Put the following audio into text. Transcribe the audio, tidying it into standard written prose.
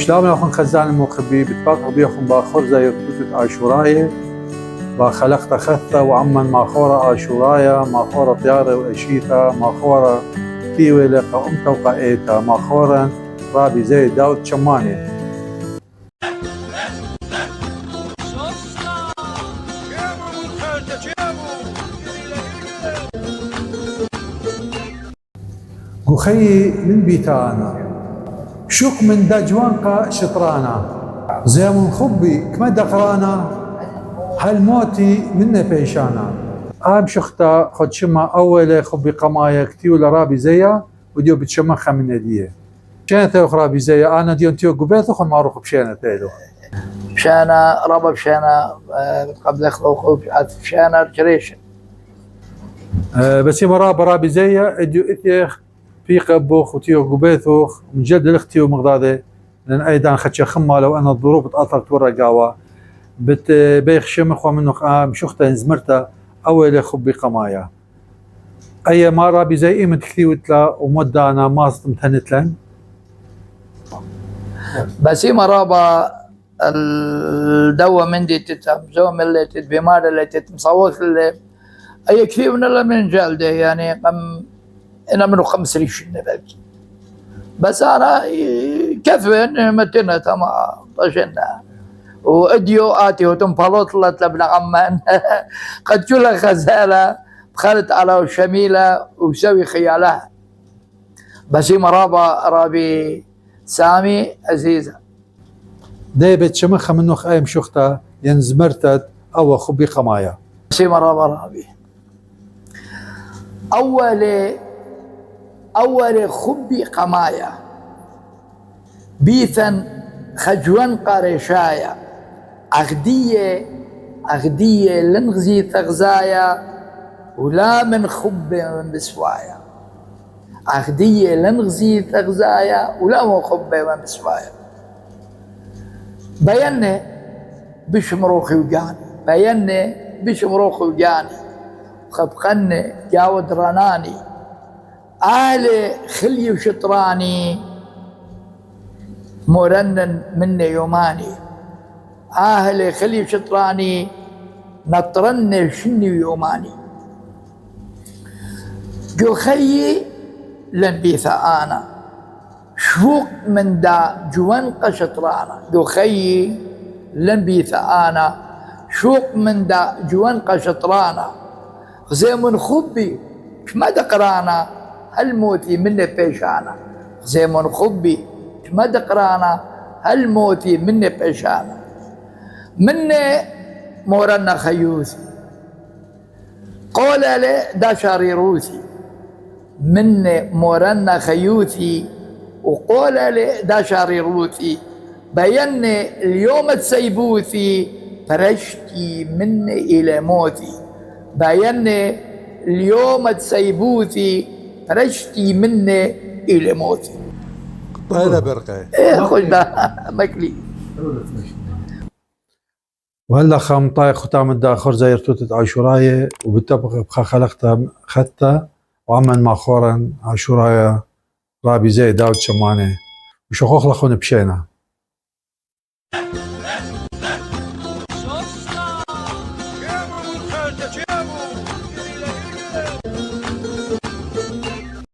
شلام ياخن خزان الموخبي بتباقى بيخن باخور زي يرتوتت عاشوراية وخلقت خثة وعمن ماخورة عاشوراية ماخورة طيارة وأشيثة ماخورة فيوي لقى أمتا وقائيتا ماخورا رابي زي داود شماني. قخي من بيتانا شوك من دجوانقا شطرانا زي من خبي كما دقرانا هالموتي من بيشانا آب شختا خد شما أول خبي قمايا كتيو لرابي زيا وديو بتشمخها من نديه شانة تيوخ رابي زيا أنا ديون تيو قبيت وخن معروف بشانة تيلو بشانة رابا بشانة قبل أخلوخو بشانة رجريشن بس يما رابي زيا اديو إثيخ في قبوخ وتيو قبيثوخ من جد الاختيو مغضاضي لان ايضا خدش خمه لو ان الظروف تاثرت ورقاوه بيخ شمخ ومنه مشوخته انزمرته اول خبي قمايا اي مره بزي ايمت كثيوتلا ومده انا ماست متهنتلن بس يما رابا الدواء من دي تتمزوم اللي تتبمار اللي تتمصوت اللي اي كثير من اللي من جالده يعني انا منو 5 ريشن بالكي بس انا كثوين متنا تما طشنا واديو اتي وتنفلوط لت لابن عمان قد كل خزاله بخلت على الشميله وسوي خيالها بس رابي سامي عزيزه ديبت شمخها منه خايم شخته ينزمرتت او خبي قمايا بس رابي أول خبي قمايا بيثا خجوان قريشايا أغدية لنغزي تغزايا ولا من خبي من بسوايا أغدية لنغزي تغزايا ولا من خبي من بسوايا بيني بشمروخي وجاني خبقني جاود رناني آل خلي وشطراني مرنن مني يوماني آل خلي وشطراني نطرن شني يوماني جو خيي لن بيثا أنا شوق من دا جوان شطرانا جو خيي لن بيثا أنا شوق من دا جوان شطرانا زي من خبي ما دقرانا هالموتي من بيشانا زي من خبي ما دقرانا هالموتي من بيشانا من مورنا خيوثي قول لي دا شريروثي من مورنا خيوثي وقول لي دا شريروثي بيني اليوم تسيبوثي فرشتي من إلى موتي بيني اليوم تسيبوثي فرشتي مني إلى موتي هذا برقة إيه خش ده مكلي وهلا خام طايق ختام الداخل زي رتوتة عاشوراية وبالتبقى بخا خلقتها خدتها وعمن ماخورا عاشوراية رابي زي داود شمانة وشخوخ لخون بشينا